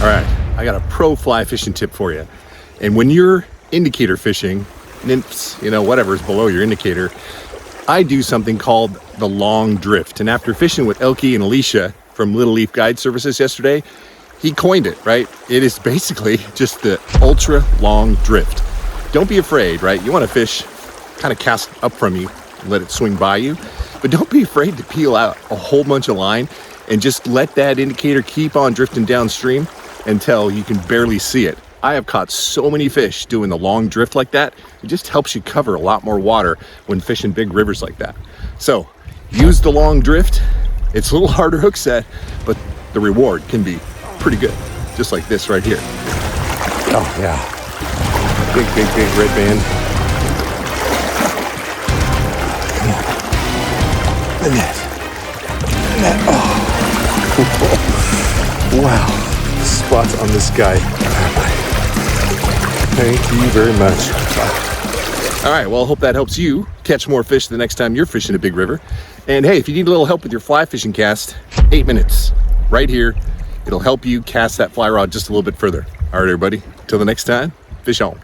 All right, I got a pro fly fishing tip for you. And when you're indicator fishing, nymphs, whatever's below your indicator, I do something called the long drift. And after fishing with Elke and Alicia from Little Leaf Guide Services yesterday, he coined it, right? It is basically just the ultra long drift. Don't be afraid, right? You want to fish kind of cast up from you, let it swing by you, but don't be afraid to peel out a whole bunch of line and just let that indicator keep on drifting downstream until you can barely see it. I have caught so many fish doing the long drift like that. It just helps you cover a lot more water when fishing big rivers like that. So use the long drift. It's a little harder hook set, but the reward can be pretty good. Just like this right here. Oh yeah. Big red band. Come on. The net. Oh. Wow. Spots on this guy. Thank you very much. All right, well, I hope that helps you catch more fish the next time you're fishing a big river. And hey, if you need a little help with your fly fishing cast, 8 minutes right here. It'll help you cast that fly rod just a little bit further. All right, everybody, till the next time, fish on.